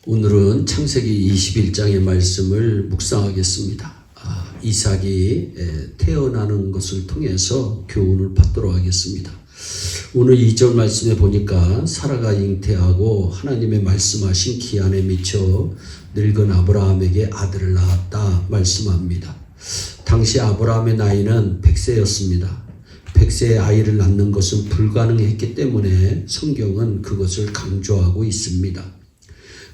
오늘은 창세기 21장의 말씀을 묵상하겠습니다. 이삭이 태어나는 것을 통해서 교훈을 받도록 하겠습니다. 오늘 2절 말씀에 보니까 사라가 잉태하고 하나님의 말씀하신 기한에 미쳐 늙은 아브라함에게 아들을 낳았다 말씀합니다. 당시 아브라함의 나이는 100세였습니다. 100세의 아이를 낳는 것은 불가능했기 때문에 성경은 그것을 강조하고 있습니다.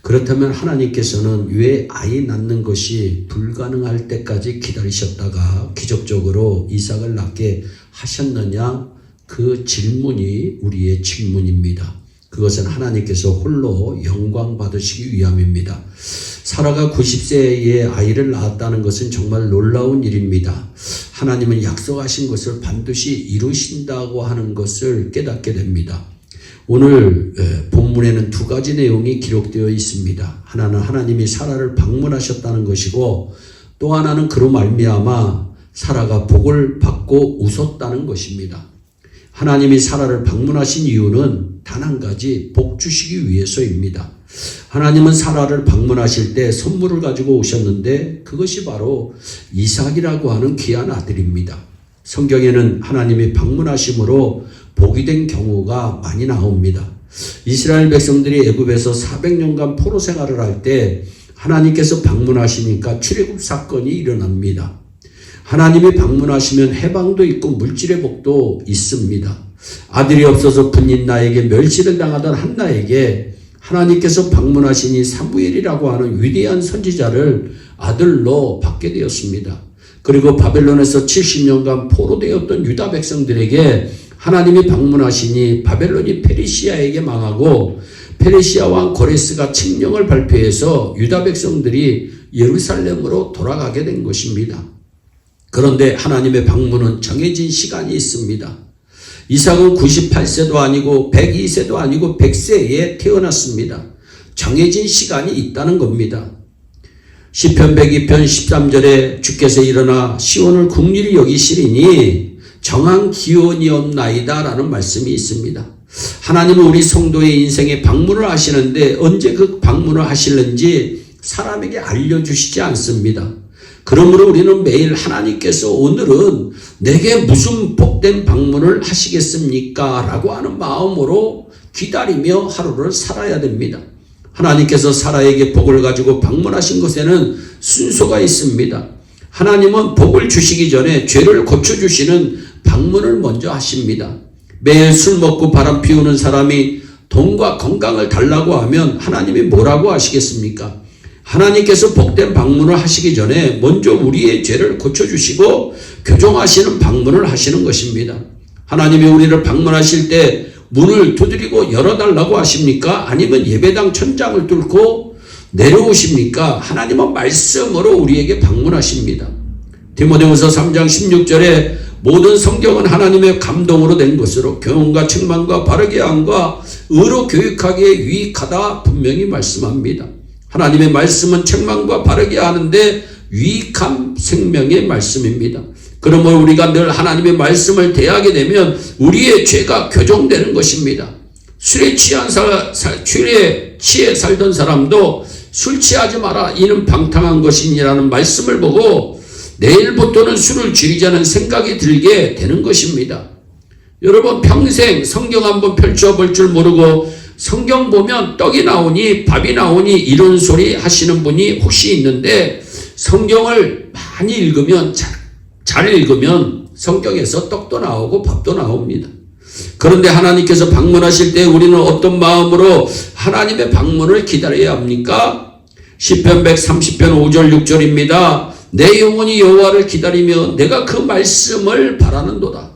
그렇다면 하나님께서는 왜 아이 낳는 것이 불가능할 때까지 기다리셨다가 기적적으로 이삭을 낳게 하셨느냐? 그 질문이 우리의 질문입니다. 그것은 하나님께서 홀로 영광 받으시기 위함입니다. 사라가 90세에 아이를 낳았다는 것은 정말 놀라운 일입니다. 하나님은 약속하신 것을 반드시 이루신다고 하는 것을 깨닫게 됩니다. 오늘 본문에는 두 가지 내용이 기록되어 있습니다. 하나는 하나님이 사라를 방문하셨다는 것이고, 또 하나는 그로 말미암아 사라가 복을 받고 웃었다는 것입니다. 하나님이 사라를 방문하신 이유는 단 한 가지, 복 주시기 위해서입니다. 하나님은 사라를 방문하실 때 선물을 가지고 오셨는데 그것이 바로 이삭이라고 하는 귀한 아들입니다. 성경에는 하나님이 방문하심으로 복이 된 경우가 많이 나옵니다. 이스라엘 백성들이 애굽에서 400년간 포로 생활을 할 때 하나님께서 방문하시니까 출애굽 사건이 일어납니다. 하나님이 방문하시면 해방도 있고 물질의 복도 있습니다. 아들이 없어서 분인 나에게 멸시를 당하던 한나에게 하나님께서 방문하시니 사무엘이라고 하는 위대한 선지자를 아들로 받게 되었습니다. 그리고 바벨론에서 70년간 포로되었던 유다 백성들에게 하나님이 방문하시니 바벨론이 페르시아에게 망하고 페르시아 왕 고레스가 칙령을 발표해서 유다 백성들이 예루살렘으로 돌아가게 된 것입니다. 그런데 하나님의 방문은 정해진 시간이 있습니다. 이삭은 98세도 아니고 102세도 아니고 100세에 태어났습니다. 정해진 시간이 있다는 겁니다. 시편 102편 13절에 주께서 일어나 시온을 긍휼히 여기시리니 정한 기원이옵나이다 라는 말씀이 있습니다. 하나님은 우리 성도의 인생에 방문을 하시는데 언제 그 방문을 하실는지 사람에게 알려주시지 않습니다. 그러므로 우리는 매일 하나님께서 오늘은 내게 무슨 복된 방문을 하시겠습니까? 라고 하는 마음으로 기다리며 하루를 살아야 됩니다. 하나님께서 사라에게 복을 가지고 방문하신 것에는 순서가 있습니다. 하나님은 복을 주시기 전에 죄를 고쳐주시는 방문을 먼저 하십니다. 매일 술 먹고 바람 피우는 사람이 돈과 건강을 달라고 하면 하나님이 뭐라고 하시겠습니까? 하나님께서 복된 방문을 하시기 전에 먼저 우리의 죄를 고쳐주시고 교정하시는 방문을 하시는 것입니다. 하나님이 우리를 방문하실 때 문을 두드리고 열어달라고 하십니까? 아니면 예배당 천장을 뚫고 내려오십니까? 하나님은 말씀으로 우리에게 방문하십니다. 디모데후서 3장 16절에 모든 성경은 하나님의 감동으로 된 것으로 교훈과 책망과 바르게 함과 의로 교육하기에 유익하다 분명히 말씀합니다. 하나님의 말씀은 책망과 바르게 하는데 유익한 생명의 말씀입니다. 그러므로 우리가 늘 하나님의 말씀을 대하게 되면 우리의 죄가 교정되는 것입니다. 술에 취해 살던 사람도 술 취하지 마라 이는 방탕한 것이니라는 말씀을 보고 내일부터는 술을 줄이자는 생각이 들게 되는 것입니다. 여러분 평생 성경 한번 펼쳐볼 줄 모르고 성경 보면 떡이 나오니 밥이 나오니 이런 소리 하시는 분이 혹시 있는데 성경을 많이 읽으면 잘 읽으면 성경에서 떡도 나오고 밥도 나옵니다. 그런데 하나님께서 방문하실 때 우리는 어떤 마음으로 하나님의 방문을 기다려야 합니까? 시편 130편 5절 6절입니다. 내 영혼이 여호와를 기다리며 내가 그 말씀을 바라는도다.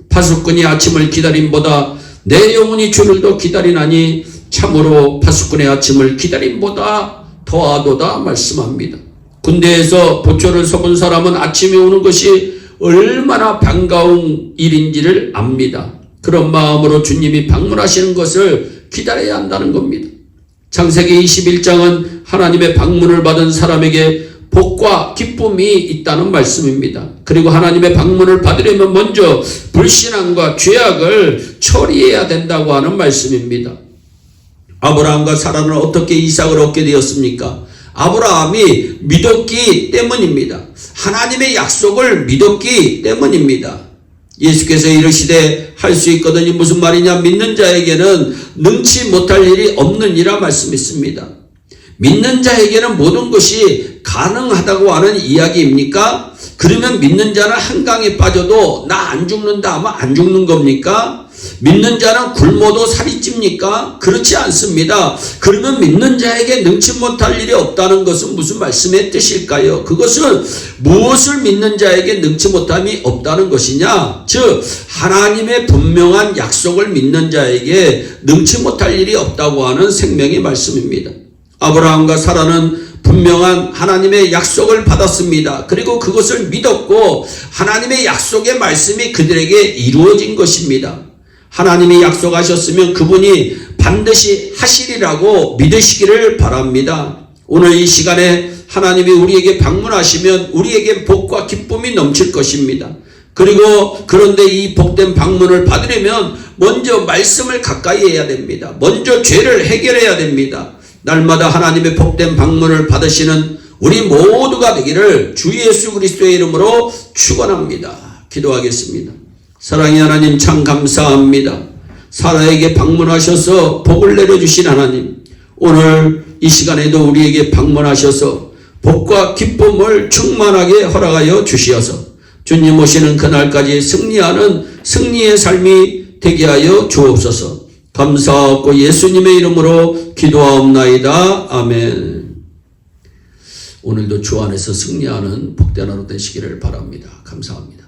파수꾼이 아침을 기다림보다 내 영혼이 주를 더 기다리나니 참으로 파수꾼의 아침을 기다림보다 더하도다 말씀합니다. 군대에서 보초를 서본 사람은 아침에 오는 것이 얼마나 반가운 일인지를 압니다. 그런 마음으로 주님이 방문하시는 것을 기다려야 한다는 겁니다. 창세기 21장은 하나님의 방문을 받은 사람에게 복과 기쁨이 있다는 말씀입니다. 그리고 하나님의 방문을 받으려면 먼저 불신앙과 죄악을 처리해야 된다고 하는 말씀입니다. 아브라함과 사라는 어떻게 이삭을 얻게 되었습니까? 아브라함이 믿었기 때문입니다. 하나님의 약속을 믿었기 때문입니다. 예수께서 이르시되 할 수 있거든요. 무슨 말이냐? 믿는 자에게는 능치 못할 일이 없느니라 말씀했습니다. 믿는 자에게는 모든 것이 가능하다고 하는 이야기입니까? 그러면 믿는 자는 한강에 빠져도 나 안 죽는다 하면 안 죽는 겁니까? 믿는 자는 굶어도 살이 찝니까? 그렇지 않습니다. 그러면 믿는 자에게 능치 못할 일이 없다는 것은 무슨 말씀의 뜻일까요? 그것은 무엇을 믿는 자에게 능치 못함이 없다는 것이냐? 즉 하나님의 분명한 약속을 믿는 자에게 능치 못할 일이 없다고 하는 생명의 말씀입니다. 아브라함과 사라는 분명한 하나님의 약속을 받았습니다. 그리고 그것을 믿었고 하나님의 약속의 말씀이 그들에게 이루어진 것입니다. 하나님이 약속하셨으면 그분이 반드시 하시리라고 믿으시기를 바랍니다. 오늘 이 시간에 하나님이 우리에게 방문하시면 우리에게 복과 기쁨이 넘칠 것입니다. 그리고 그런데 이 복된 방문을 받으려면 먼저 말씀을 가까이 해야 됩니다. 먼저 죄를 해결해야 됩니다. 날마다 하나님의 복된 방문을 받으시는 우리 모두가 되기를 주 예수 그리스도의 이름으로 축원합니다. 기도하겠습니다. 사랑의 하나님 참 감사합니다. 사라에게 방문하셔서 복을 내려주신 하나님, 오늘 이 시간에도 우리에게 방문하셔서 복과 기쁨을 충만하게 허락하여 주시어서 주님 오시는 그날까지 승리하는 승리의 삶이 되게 하여 주옵소서. 감사하고 예수님의 이름으로 기도하옵나이다. 아멘. 오늘도 주 안에서 승리하는 복된 하루 되시기를 바랍니다. 감사합니다.